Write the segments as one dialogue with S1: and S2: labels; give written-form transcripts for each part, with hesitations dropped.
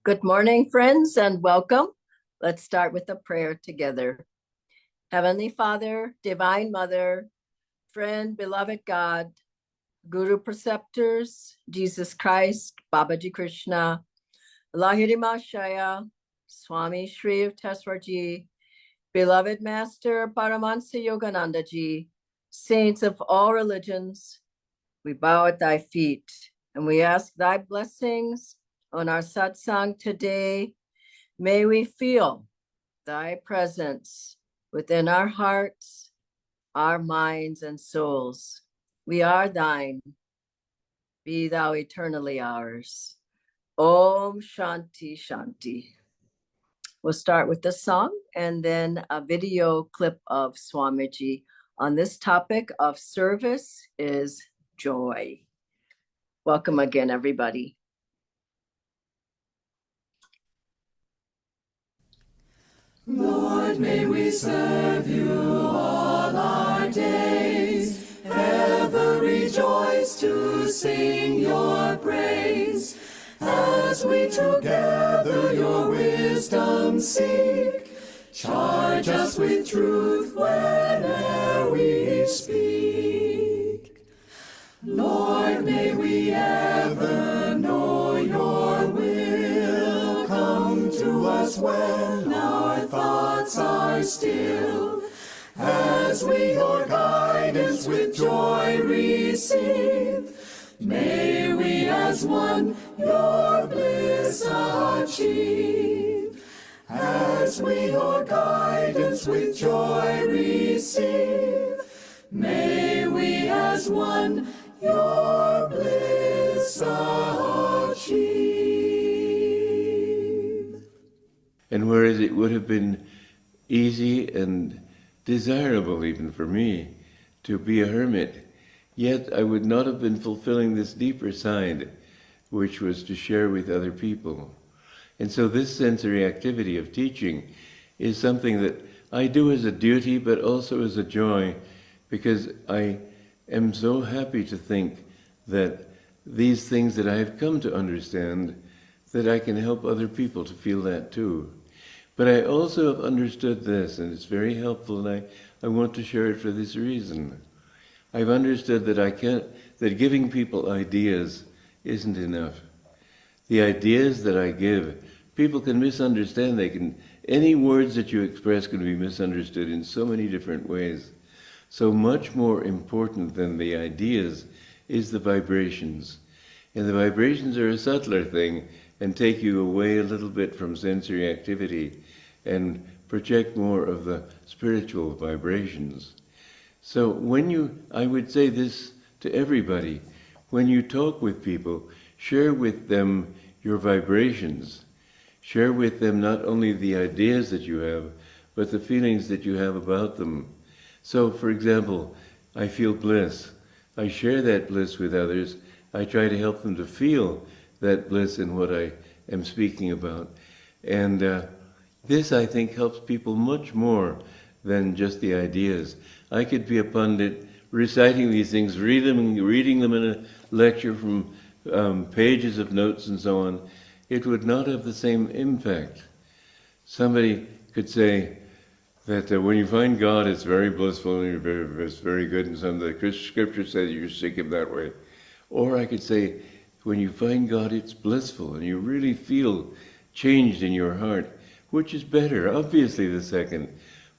S1: Good morning, friends, and welcome. Let's start with a prayer together. Heavenly Father, Divine Mother, friend, beloved God, Guru Preceptors, Jesus Christ, Babaji Krishna, Lahirima Shaya, Swami Shri Teswarji, beloved Master Paramhansa Yogananda ji, saints of all religions, we bow at thy feet and we ask thy blessings on our satsang today. May we feel thy presence within our hearts, our minds, and souls. We are thine. Be thou eternally ours. Om Shanti Shanti. We'll start with the song and then a video clip of Swamiji on this topic of service is joy. Welcome again, everybody.
S2: Lord, may we serve you all our days, ever rejoice to sing your praise, as we together your wisdom seek. Charge us with truth whene'er we speak. Lord, may we ever know your will. Come to us when our thoughts are still, as we your guidance with joy receive. May we as one your bliss achieve. As we your guidance with joy receive, may we as one your bliss achieve.
S3: And whereas it would have been easy and desirable even for me to be a hermit, yet I would not have been fulfilling this deeper side, which was to share with other people. And so this sensory activity of teaching is something that I do as a duty, but also as a joy, because I am so happy to think that these things that I have come to understand, that I can help other people to feel that too. But I also have understood this, and it's very helpful, and I want to share it for this reason. I've understood that giving people ideas isn't enough. The ideas that I give, people can misunderstand. Any words that you express can be misunderstood in so many different ways. So much more important than the ideas is the vibrations. And the vibrations are a subtler thing and take you away a little bit from sensory activity and project more of the spiritual vibrations. So I would say this to everybody, when you talk with people, share with them your vibrations. Share with them not only the ideas that you have, but the feelings that you have about them. So, for example, I feel bliss. I share that bliss with others. I try to help them to feel that bliss in what I am speaking about. And this, I think, helps people much more than just the ideas. I could be a pundit reciting these things, reading them in a lecture from pages of notes and so on. It would not have the same impact. Somebody could say that when you find God, it's very blissful and it's very good, and some of the scripture says you seek him that way. Or I could say, when you find God, it's blissful and you really feel changed in your heart. Which is better? Obviously the second.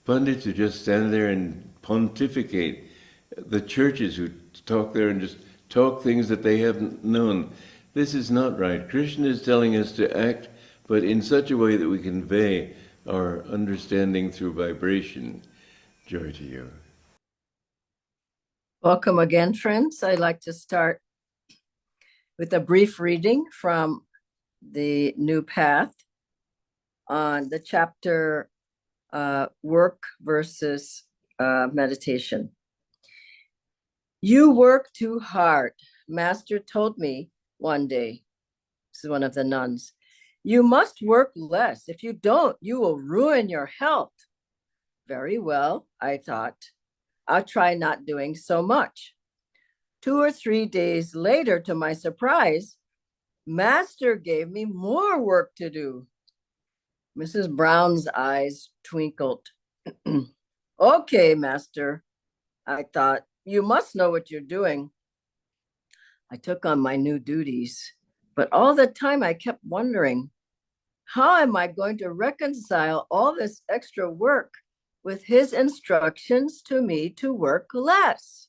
S3: Pundits who just stand there and pontificate, the churches who talk there and just talk things that they haven't known. This is not right. Krishna is telling us to act, but in such a way that we convey our understanding through vibration. Joy to you.
S1: Welcome again, friends. I'd like to start with a brief reading from the New Path on the chapter work versus meditation. You work too hard. Master told me one day, this is one of the nuns, you must work less. If you don't, you will ruin your health. Very well, I thought. I'll try not doing so much. 2 or 3 days later, to my surprise, Master gave me more work to do. Mrs. Brown's eyes twinkled. Okay, Master, I thought, you must know what you're doing. I took on my new duties, but all the time I kept wondering, how am I going to reconcile all this extra work with his instructions to me to work less?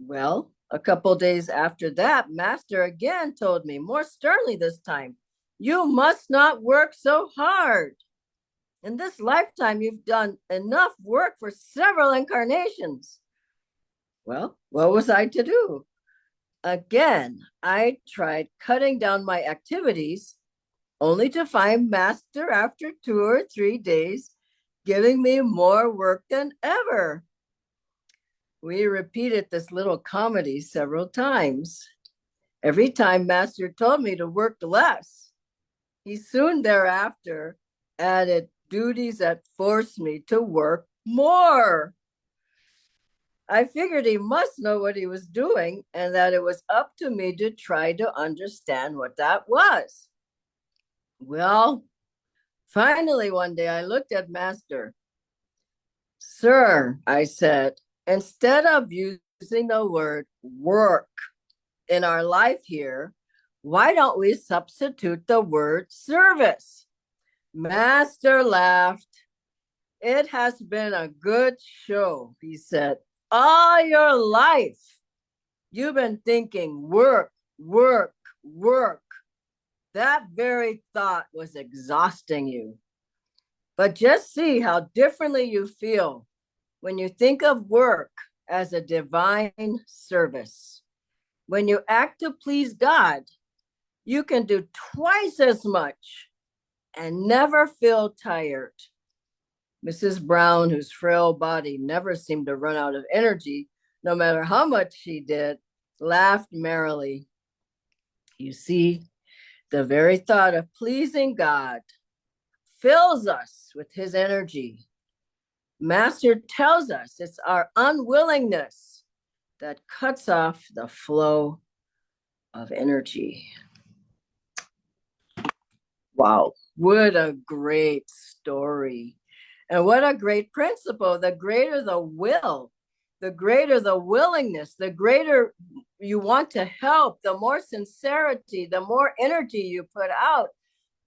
S1: Well, a couple days after that, Master again told me, more sternly this time, you must not work so hard. In this lifetime, you've done enough work for several incarnations. Well, what was I to do? Again, I tried cutting down my activities, only to find Master after 2 or 3 days giving me more work than ever. We repeated this little comedy several times. Every time Master told me to work less, he soon thereafter added duties that forced me to work more. I figured he must know what he was doing and that it was up to me to try to understand what that was. Well, finally one day I looked at Master. Sir, I said, instead of using the word work in our life here, why don't we substitute the word service? Master laughed. It has been a good show, he said. All your life, you've been thinking work, work, work. That very thought was exhausting you. But just see how differently you feel when you think of work as a divine service. When you act to please God, you can do twice as much and never feel tired. Mrs. Brown, whose frail body never seemed to run out of energy, no matter how much she did, laughed merrily. You see, the very thought of pleasing God fills us with his energy. Master tells us it's our unwillingness that cuts off the flow of energy. Wow, what a great story. And what a great principle. The greater the will, the greater the willingness, the greater you want to help, the more sincerity, the more energy you put out,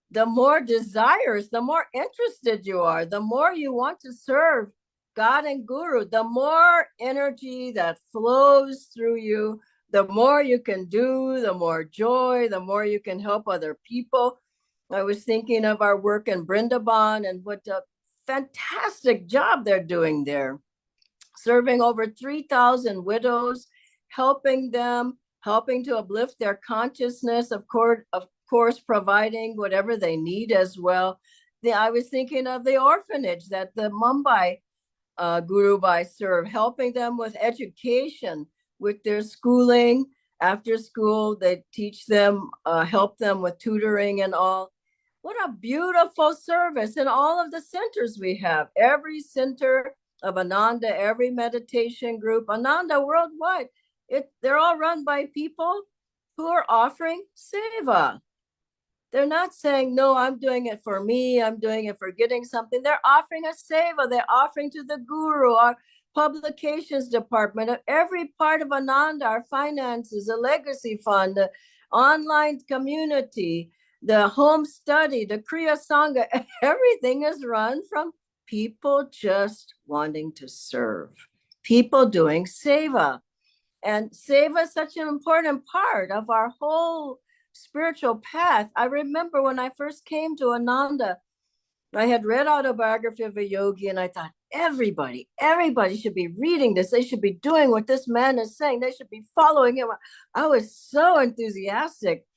S1: the more desires, the more interested you are, the more you want to serve God and Guru, the more energy that flows through you, the more you can do, the more joy, the more you can help other people. I was thinking of our work in Brindaban and what a fantastic job they're doing there, serving over 3,000 widows, helping them, helping to uplift their consciousness, of course, providing whatever they need as well. I was thinking of the orphanage that the Mumbai Guru Bhai serve, helping them with education, with their schooling. After school, they teach them, help them with tutoring and all. What a beautiful service in all of the centers we have. Every center of Ananda, every meditation group, Ananda worldwide, they're all run by people who are offering seva. They're not saying, no, I'm doing it for me, I'm doing it for getting something. They're offering a seva. They're offering to the Guru, our publications department, of every part of Ananda, our finances, a legacy fund, the online community, the home study, the Kriya Sangha. Everything is run from people just wanting to serve, people doing seva. And seva is such an important part of our whole spiritual path. I remember when I first came to Ananda, I had read Autobiography of a Yogi, and I thought, everybody should be reading this. They should be doing what this man is saying. They should be following him. I was so enthusiastic.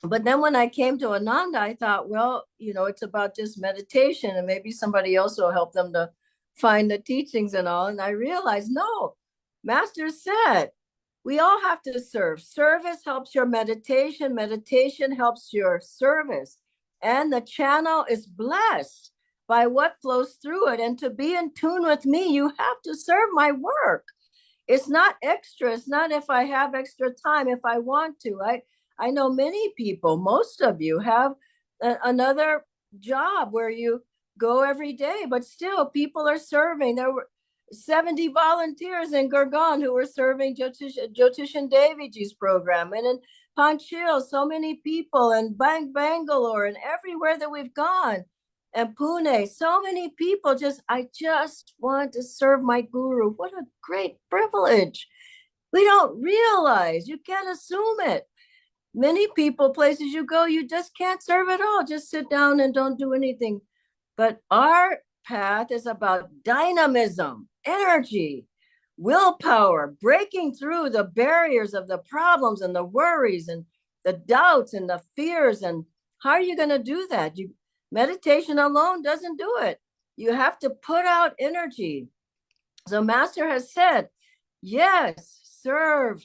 S1: But then when I came to Ananda, I thought, well, it's about just meditation, and maybe somebody else will help them to find the teachings and all. And I realized, no, Master said, we all have to serve. Service helps your meditation. Meditation helps your service. And the channel is blessed by what flows through it. And to be in tune with me, you have to serve my work. It's not extra. It's not if I have extra time, if I want to. I know many people, most of you have another job where you go every day, but still people are serving. There were 70 volunteers in Gurgaon who were serving Jyotishan Deviji's program, and in Panchil, so many people, and Bangalore, and everywhere that we've gone, and Pune, so many people. I just want to serve my guru. What a great privilege. We don't realize, you can't assume it. Many people, places you go, you just can't serve at all. Just sit down and don't do anything. But our path is about dynamism, energy, willpower, breaking through the barriers of the problems and the worries and the doubts and the fears. And how are you going to do that? Meditation alone doesn't do it. You have to put out energy. So Master has said, yes, serve,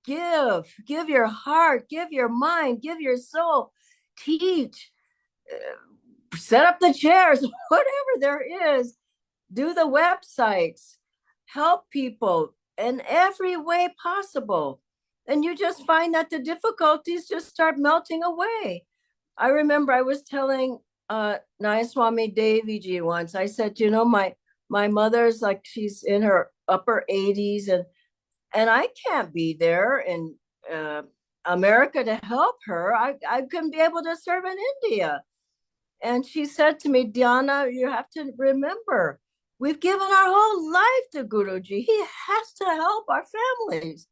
S1: give your heart, give your mind, give your soul, teach, set up the chairs, whatever there is, do the websites, help people in every way possible. And you just find that the difficulties just start melting away. I remember I was telling Nayaswami Deviji once, I said, my mother's like, she's in her upper 80s, and I can't be there in America to help her. I couldn't be able to serve in India. And she said to me, Dhyana, you have to remember, we've given our whole life to Guruji. He has to help our families.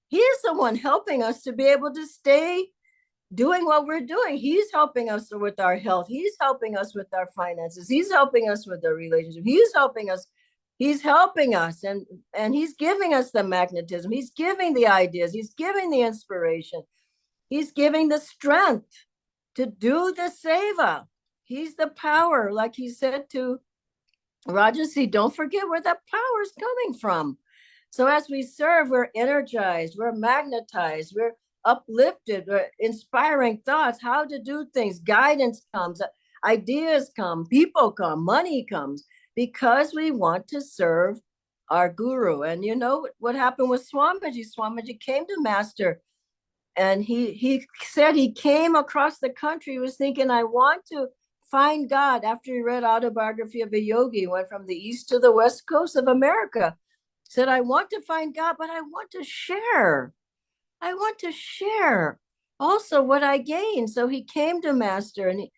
S1: He is the one helping us to be able to stay doing what we're doing. He's helping us with our health. He's helping us with our finances. He's helping us with our relationship. He's helping us. And he's giving us the magnetism. He's giving the ideas. He's giving the inspiration. He's giving the strength to do the seva. He's the power, like he said to Rajasi, don't forget where that power is coming from. So as we serve, we're energized, we're magnetized, we're uplifted, we're inspiring thoughts, how to do things. Guidance comes, ideas come, people come, money comes, because we want to serve our guru. And you know what happened with Swamiji? Swamiji came to Master, and he said he came across the country. He was thinking, I want to find God. After he read Autobiography of a Yogi, he went from the east to the west coast of America. Said, I want to find God, but I want to share. I want to share also what I gained. So he came to Master, and he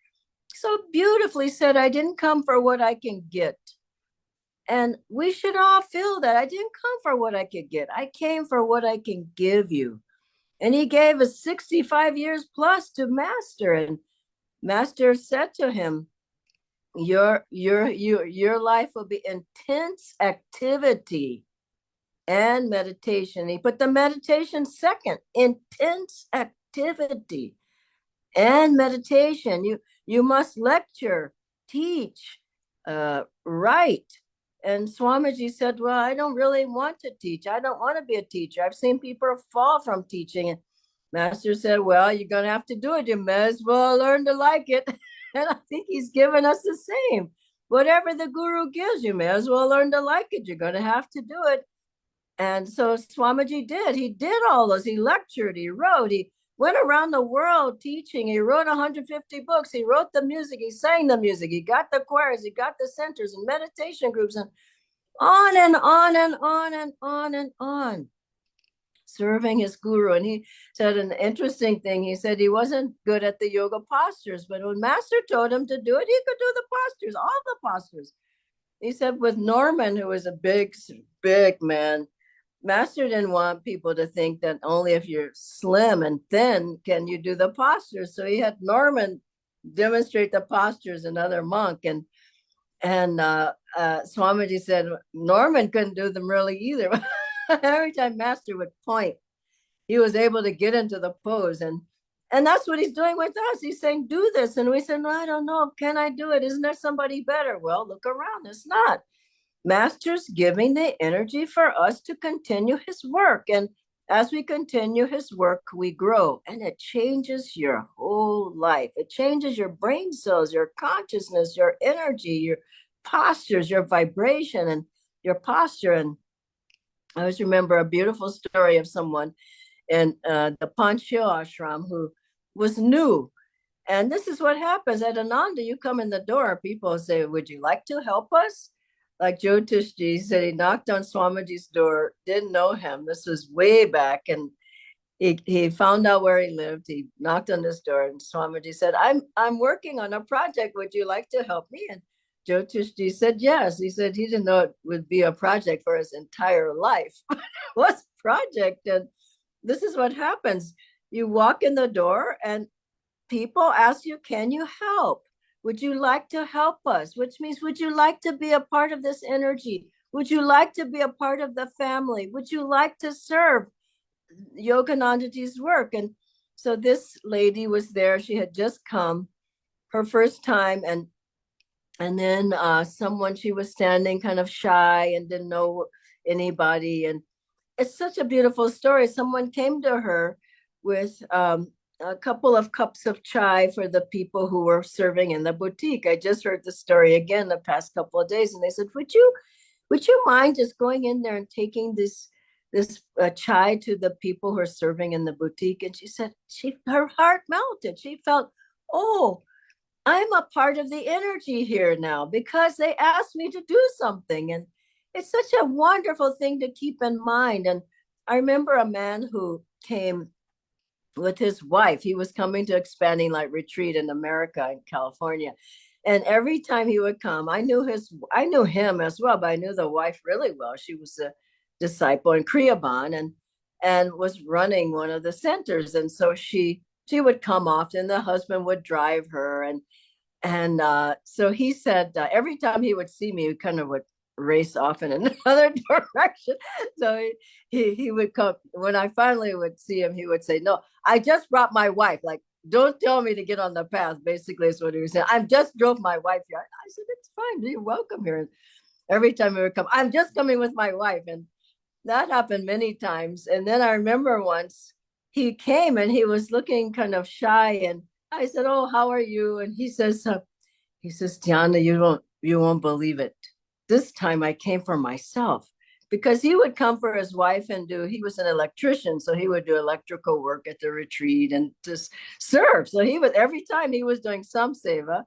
S1: so beautifully said, I didn't come for what I can get. And we should all feel that. I didn't come for what I could get. I came for what I can give you. And he gave us 65 years plus to Master. And Master said to him, your life will be intense activity and meditation. He put the meditation second, intense activity and meditation. You must lecture, teach, write. And Swamiji said, well, I don't really want to teach. I don't want to be a teacher. I've seen people fall from teaching. And Master said, well, you're going to have to do it. You may as well learn to like it. And I think he's given us the same. Whatever the guru gives, you may as well learn to like it. You're going to have to do it. And so Swamiji did. He did all those. He lectured, he wrote, he went around the world teaching. He wrote 150 books. He wrote the music. He sang the music. He got the choirs. He got the centers and meditation groups, and on and on and on and on and on, serving his guru. And he said an interesting thing. He said he wasn't good at the yoga postures, but when Master told him to do it, he could do the postures, all the postures. He said with Norman, who was a big man, Master didn't want people to think that only if you're slim and thin can you do the postures. So he had Norman demonstrate the postures, another monk. And Swamiji said Norman couldn't do them really either. Every time Master would point, he was able to get into the pose. And that's what he's doing with us. He's saying, do this. And we said, no, I don't know. Can I do it? Isn't there somebody better? Well, look around. It's not. Master's giving the energy for us to continue his work. And as we continue his work, we grow, and it changes your whole life. It changes your brain cells, your consciousness, your energy, your postures, your vibration, and your posture. And I always remember a beautiful story of someone in the Panchyo ashram who was new. And this is what happens at Ananda. You come in the door, people say, would you like to help us? Like Jyotishji said, he knocked on Swamiji's door, didn't know him. This was way back. And he found out where he lived. He knocked on his door, and Swamiji said, I'm working on a project. Would you like to help me? And Jyotishji said yes. He said he didn't know it would be a project for his entire life. What's project? And this is what happens. You walk in the door and people ask you, can you help? Would you like to help us? Which means, would you like to be a part of this energy? Would you like to be a part of the family? Would you like to serve Yoganandaji's work? And so this lady was there. She had just come, her first time, and then someone, she was standing kind of shy and didn't know anybody. And it's such a beautiful story. Someone came to her with a couple of cups of chai for the people who were serving in the boutique. I just heard the story again the past couple of days, and they said, would you mind just going in there and taking this chai to the people who are serving in the boutique? And she said her heart melted. She felt, oh, I'm a part of the energy here now because they asked me to do something. And it's such a wonderful thing to keep in mind. And I remember a man who came with his wife. He was coming to Expanding Light Retreat in America, in California. And every time he would come, I knew him as well, but I knew the wife really well. She was a disciple in Kriyaban and was running one of the centers. And so she would come often. The husband would drive her. And so he said every time he would see me, he kind of would race off in another direction. So he would come. When I finally would see him, he would say, no, I just brought my wife. Like, don't tell me to get on the path, basically is what he was saying. I just drove my wife here. I said, it's fine. You're welcome here. And every time he would come, I'm just coming with my wife. And that happened many times. And then I remember once he came and he was looking kind of shy. And I said, oh, how are you? And he says, Dhyana, you won't believe it. This time I came for myself, because he would come for his wife and he was an electrician. So he would do electrical work at the retreat and just serve. So every time he was doing some seva,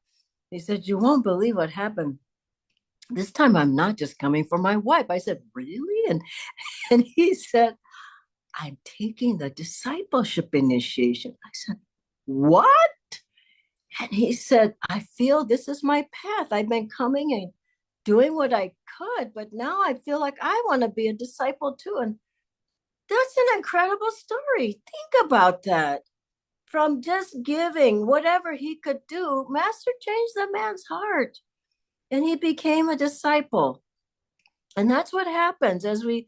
S1: he said, you won't believe what happened. This time I'm not just coming for my wife. I said, really? And he said, I'm taking the discipleship initiation. I said, what? And he said, I feel this is my path. I've been coming and doing what I could, but now I feel like I want to be a disciple too. And that's an incredible story. Think about that. From just giving whatever he could do, Master changed the man's heart and he became a disciple. And that's what happens as we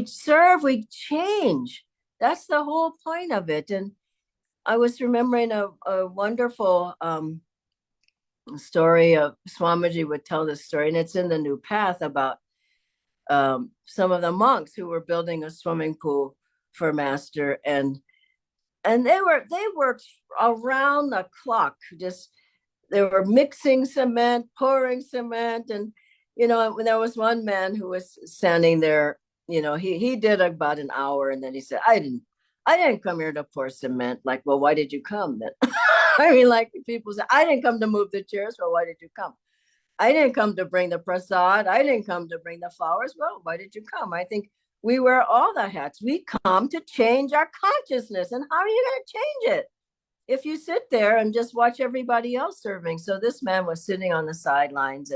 S1: serve, we change. That's the whole point of it. And I was remembering a wonderful story of Swamiji would tell this story, and it's in the New Path, about some of the monks who were building a swimming pool for Master, and they worked around the clock. They were mixing cement, pouring cement, and when there was one man who was standing there, he did about an hour, and then he said, I didn't come here to pour cement. Like, well, why did you come then? I mean, like, people say, I didn't come to move the chairs. Well, why did you come? I didn't come to bring the prasad. I didn't come to bring the flowers. Well, why did you come? I think we wear all the hats. We come to change our consciousness. And how are you going to change it if you sit there and just watch everybody else serving? So this man was sitting on the sidelines,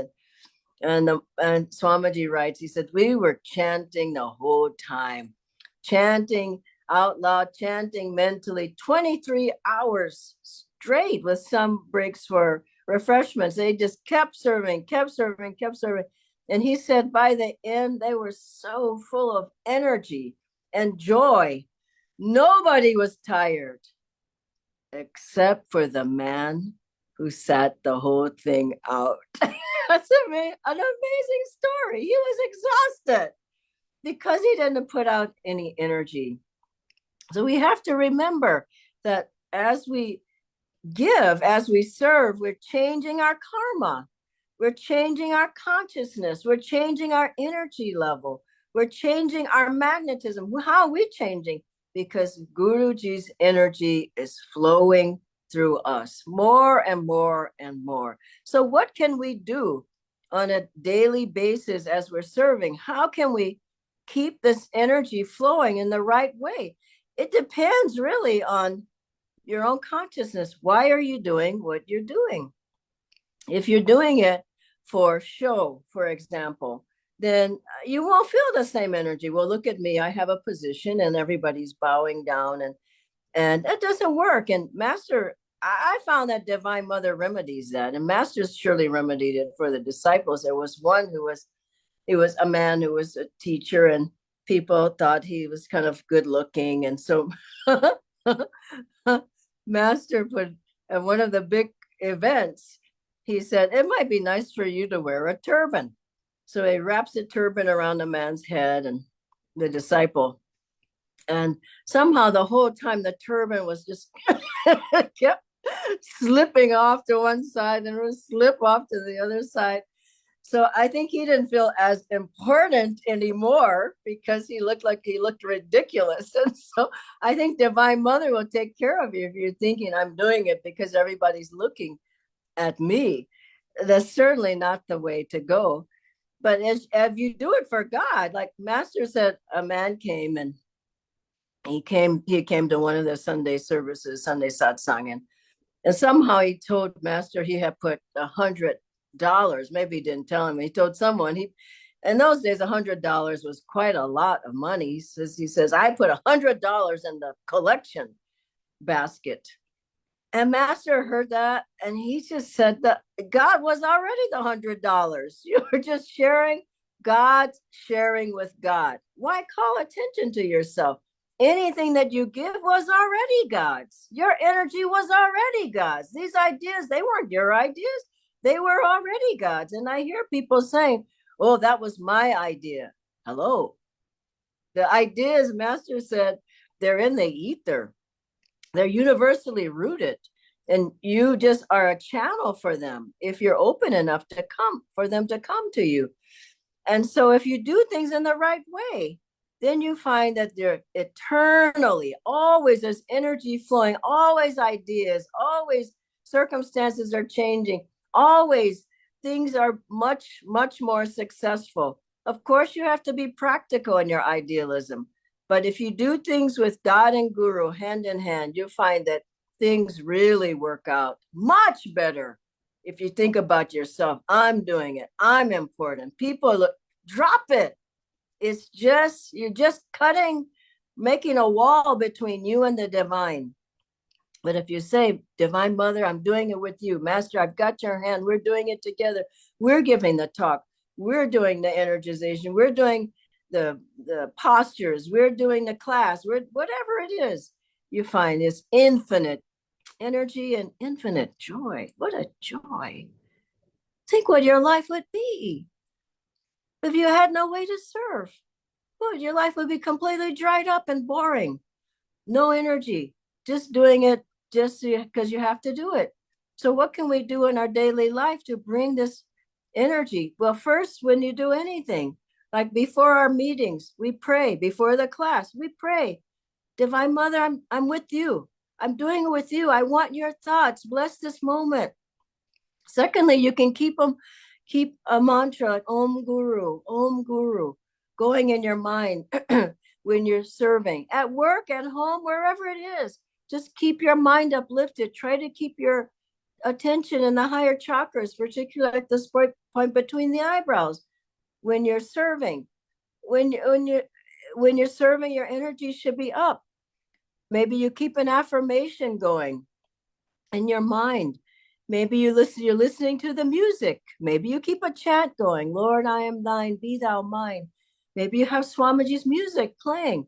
S1: and Swamiji writes, he said, we were chanting the whole time, chanting out loud, chanting mentally, 23 hours straight with some breaks for refreshments. They just kept serving. And he said by the end, they were so full of energy and joy. Nobody was tired except for the man who sat the whole thing out. That's an amazing story. He was exhausted because he didn't put out any energy. So we have to remember that as we give, as we serve, we're changing our karma. We're changing our consciousness. We're changing our energy level. We're changing our magnetism. How are we changing? because Guruji's energy is flowing through us more and more and more. So what can we do on a daily basis as we're serving? How can we keep this energy flowing in the right way? It depends really on your own consciousness. Why are you doing what you're doing? If you're doing it for show, for example, then you won't feel the same energy. Well, look at me. I have a position and everybody's bowing down, and that doesn't work. And Master, I found that Divine Mother remedies that, and Master's surely remedied it for the disciples. There was one he was a man who was a teacher, and people thought he was kind of good looking, and so Master put at one of the big events, he said, it might be nice for you to wear a turban. So he wraps a turban around the man's head and the disciple. And somehow the whole time the turban was just kept slipping off to one side and would slip off to the other side. So I think he didn't feel as important anymore because he looked ridiculous. And so I think Divine Mother will take care of you if you're thinking I'm doing it because everybody's looking at me. That's certainly not the way to go. But as you do it for God, like Master said, a man came and he came to one of the Sunday services, Sunday satsang, and somehow he told Master he had put $100. Maybe he didn't tell him. He told someone in those days, $100 was quite a lot of money. He says, I put $100 in the collection basket. And Master heard that, and he just said that God was already the $100. You were just sharing, God's sharing with God. Why call attention to yourself? Anything that you give was already God's. Your energy was already God's. These ideas, they weren't your ideas. They were already God's. And I hear people saying, oh, that was my idea. Hello. The ideas, Master said, they're in the ether. They're universally rooted. And you just are a channel for them if you're open enough to come, for them to come to you. And so if you do things in the right way, then you find that they're eternally, always there's energy flowing, always ideas, always circumstances are changing, always things are much, much more successful. Of course, you have to be practical in your idealism. But if you do things with God and Guru hand in hand, you'll find that things really work out much better. If you think about yourself, I'm doing it, I'm important. People look, drop it. It's just, you're just making a wall between you and the divine. But if you say, Divine Mother, I'm doing it with you. Master, I've got your hand. We're doing it together. We're giving the talk. We're doing the energization. We're doing the postures. We're doing the class. Whatever it is, you find is infinite energy and infinite joy. What a joy. Think what your life would be if you had no way to serve. Well, your life would be completely dried up and boring. No energy, just doing it just because you have to do it. So what can we do in our daily life to bring this energy? Well, first, when you do anything, like before our meetings, we pray. Before the class, we pray. Divine Mother, I'm with you. I'm doing it with you. I want your thoughts. Bless this moment. Secondly, you can keep a mantra, like Om Guru, going in your mind when you're serving. At work, at home, wherever it is, just keep your mind uplifted. Try to keep your attention in the higher chakras, particularly at this point between the eyebrows. When you're serving, when you're serving, your energy should be up. Maybe you keep an affirmation going in your mind. Maybe you're listening to the music. Maybe you keep a chant going. Lord, I am thine, be thou mine. Maybe you have Swamiji's music playing.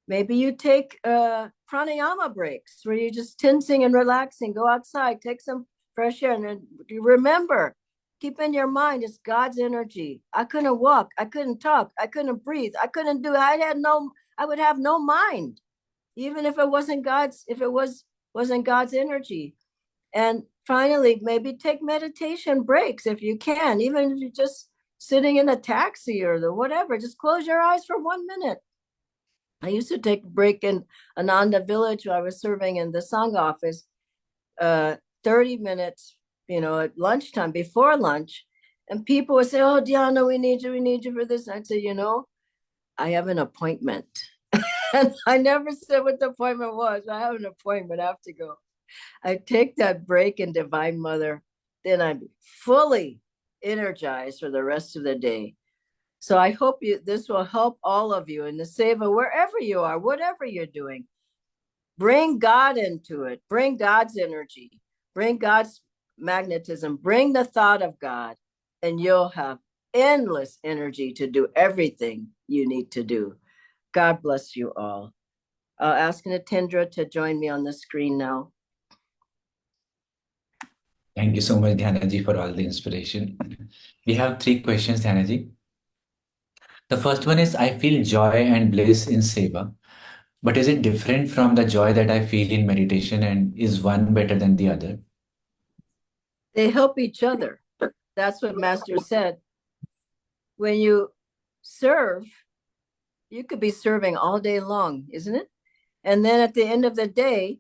S1: Maybe you take pranayama breaks where you're just tensing and relaxing. Go outside, take some fresh air, and then remember, keep in your mind, it's God's energy. I couldn't walk, I couldn't talk, I couldn't breathe, I would have no mind, even if it wasn't God's, wasn't God's energy. And finally, maybe take meditation breaks if you can, even if you're just sitting in a taxi or the whatever, just close your eyes for 1 minute. I used to take a break in Ananda village where I was serving in the Sangha office, 30 minutes, at lunchtime, before lunch. And people would say, "Oh, Dhyana, we need you for this." And I'd say, I have an appointment. And I never said what the appointment was. I have an appointment, I have to go. I take that break in Divine Mother, then I'm fully energized for the rest of the day. So I hope this will help all of you in the Seva, wherever you are, whatever you're doing. Bring God into it. Bring God's energy. Bring God's magnetism. Bring the thought of God, and you'll have endless energy to do everything you need to do. God bless you all. I'll ask Natendra to join me on the screen now.
S4: Thank you so much, Dhyanaji, for all the inspiration. We have 3 questions, Dhyanaji. The first one is, I feel joy and bliss in Seva, but is it different from the joy that I feel in meditation, and is one better than the other?
S1: They help each other. That's what Master said. When you serve, you could be serving all day long, isn't it? And then at the end of the day,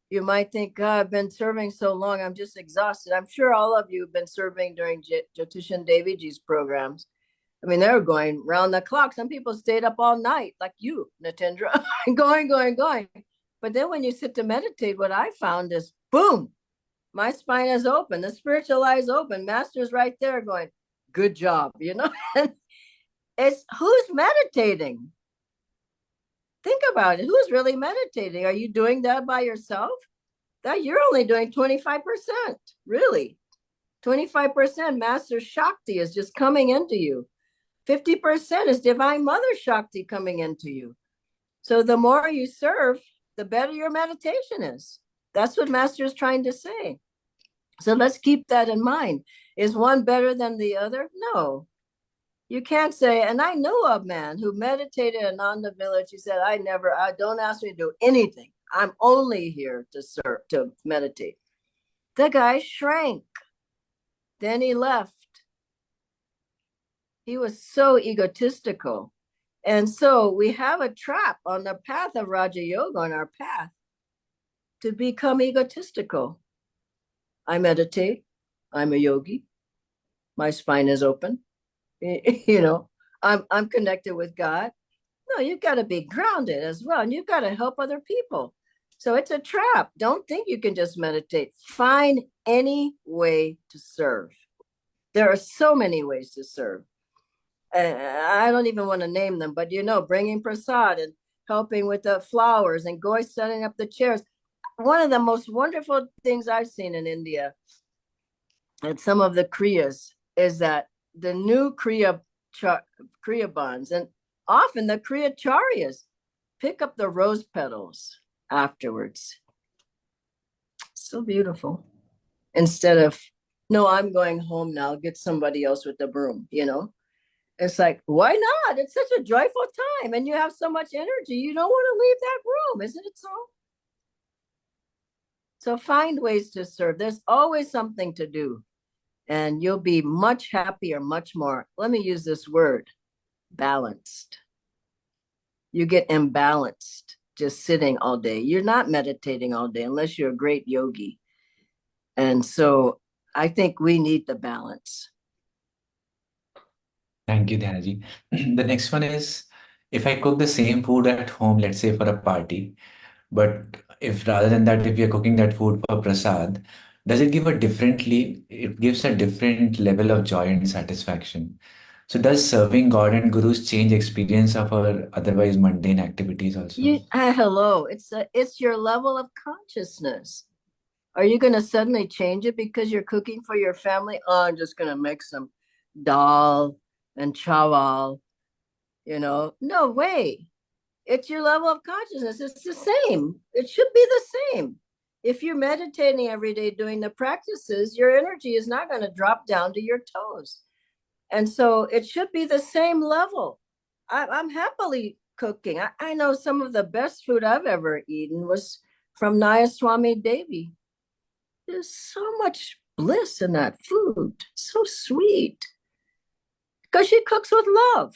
S1: you might think, God, I've been serving so long, I'm just exhausted. I'm sure all of you have been serving during Jyotishan Deviji's programs. I mean, they were going round the clock. Some people stayed up all night, like you, Natendra, going. But then when you sit to meditate, what I found is, boom, my spine is open, the spiritual eye is open. Master's right there going, good job, It's who's meditating? Think about it. Who's really meditating? Are you doing that by yourself? That you're only doing 25%, really. 25% Master Shakti is just coming into you. 50% is Divine Mother Shakti coming into you. So the more you serve, the better your meditation is. That's what Master is trying to say. So let's keep that in mind. Is one better than the other? No. You can't say, and I knew a man who meditated in Ananda village. He said, I don't ask me to do anything. I'm only here to serve, to meditate. The guy shrank. Then he left. He was so egotistical. And so we have a trap on the path of Raja Yoga, on our path, to become egotistical. I meditate. I'm a yogi. My spine is open. I'm connected with God. No, you've got to be grounded as well. And you've got to help other people. So it's a trap. Don't think you can just meditate. Find any way to serve. There are so many ways to serve. I don't even want to name them, but bringing prasad and helping with the flowers and going setting up the chairs. One of the most wonderful things I've seen in India and some of the Kriyas is that the new Kriya bonds, and often the Kriya Charyas, pick up the rose petals afterwards. So beautiful. Instead of, no, I'm going home now, get somebody else with the broom, It's like, why not? It's such a joyful time and you have so much energy. You don't want to leave that room, isn't it so? So find ways to serve. There's always something to do. And you'll be much happier, much more, let me use this word, balanced. You get imbalanced just sitting all day. You're not meditating all day unless you're a great yogi. And so I think we need the balance.
S4: Thank you, Dhyanaji. The next one is, if I cook the same food at home, let's say for a party, but if rather than that, if we are cooking that food for prasad, does it it gives a different level of joy and satisfaction. So does serving God and gurus change experience of our otherwise mundane activities also?
S1: Hello, it's your level of consciousness. Are you going to suddenly change it because you're cooking for your family? Oh, I'm just going to make some dal and chawal, no way. It's your level of consciousness. It's the same. It should be the same. If you're meditating every day doing the practices, your energy is not going to drop down to your toes. And so it should be the same level. I'm happily cooking. I know some of the best food I've ever eaten was from Nayaswami Devi. There's so much bliss in that food. So sweet. Because she cooks with love.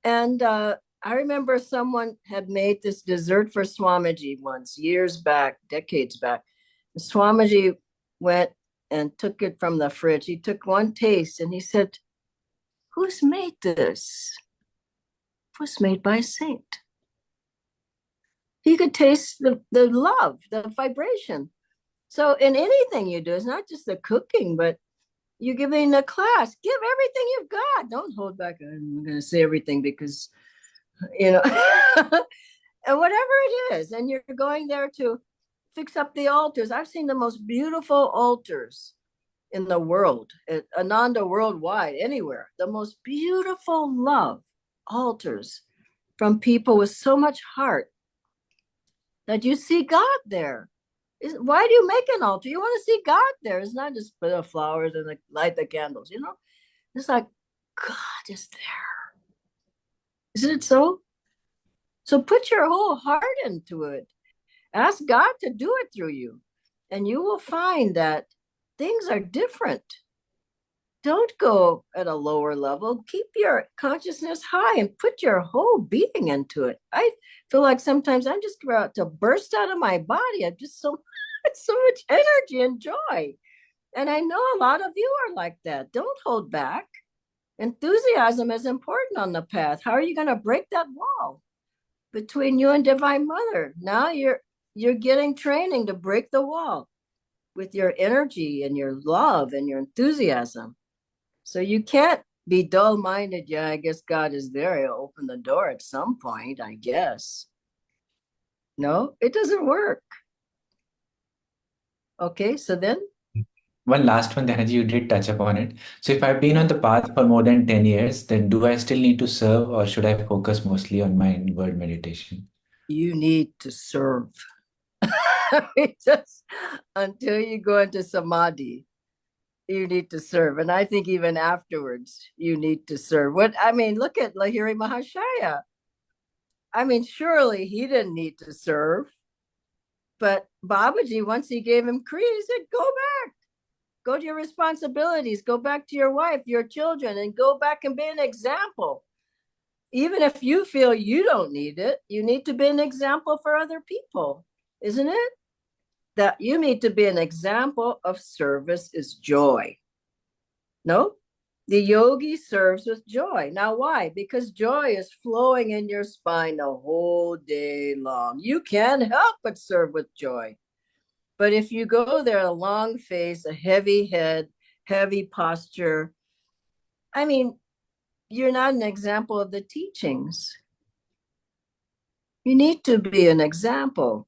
S1: And I remember someone had made this dessert for Swamiji once, years back, decades back. Swamiji went and took it from the fridge. He took one taste and he said, "Who's made this? It was made by a saint." He could taste the love, the vibration. So in anything you do, it's not just the cooking, but you're giving a class, give everything you've got. Don't hold back. I'm going to say everything because, and whatever it is, and you're going there to fix up the altars. I've seen the most beautiful altars in the world, at Ananda worldwide, anywhere. The most beautiful love altars from people with so much heart that you see God there. Why do you make an altar? You want to see God there. It's not just put the flowers and light the candles, It's like God is there. Isn't it so? So put your whole heart into it. Ask God to do it through you. And you will find that things are different. Don't go at a lower level. Keep your consciousness high and put your whole being into it. I feel like sometimes I'm just about to burst out of my body. I'm just so much energy and joy. And I know a lot of you are like that. Don't hold back. Enthusiasm is important on the path. How are you going to break that wall between you and Divine Mother? Now you're getting training to break the wall with your energy and your love and your enthusiasm. So you can't be dull-minded. Yeah, I guess God is there. He'll open the door at some point, I guess. No, it doesn't work. Okay, so then?
S4: One last one, Dhanaji, you did touch upon it. So if I've been on the path for more than 10 years, then do I still need to serve or should I focus mostly on my inward meditation?
S1: You need to serve. Just until you go into samadhi, you need to serve. And I think even afterwards, you need to serve. Look at Lahiri Mahashaya. Surely he didn't need to serve. But Babaji, once he gave him Kriya, he said, go back. Go to your responsibilities. Go back to your wife, your children, and go back and be an example. Even if you feel you don't need it, you need to be an example for other people, isn't it? That you need to be an example of service is joy. No? The yogi serves with joy. Now, why? Because joy is flowing in your spine the whole day long. You can't help but serve with joy. But if you go there, a long face, a heavy head, heavy posture, you're not an example of the teachings. You need to be an example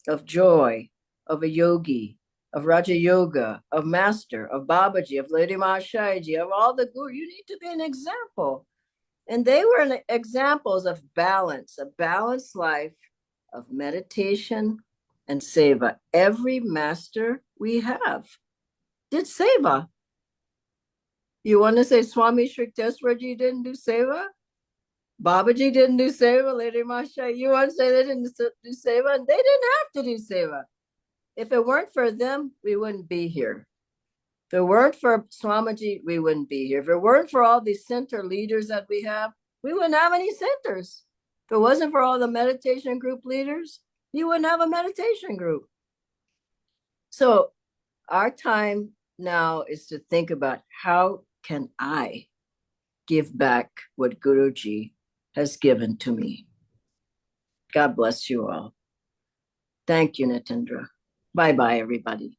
S1: of joy, of a yogi, of Raja Yoga, of Master, of Babaji, of Lady Mahashayaji, of all the Guru. You need to be an example. And they were examples of balance, a balanced life of meditation and seva. Every master we have did seva. You want to say Swami Srikteswarji didn't do seva? Babaji didn't do seva, Lady Mahashayaji. You want to say they didn't do seva? They didn't have to do seva. If it weren't for them, we wouldn't be here. If it weren't for Swamiji, we wouldn't be here. If it weren't for all these center leaders that we have, we wouldn't have any centers. If it wasn't for all the meditation group leaders, you wouldn't have a meditation group. So our time now is to think about how can I give back what Guruji has given to me. God bless you all. Thank you, Natendra. Bye-bye, everybody.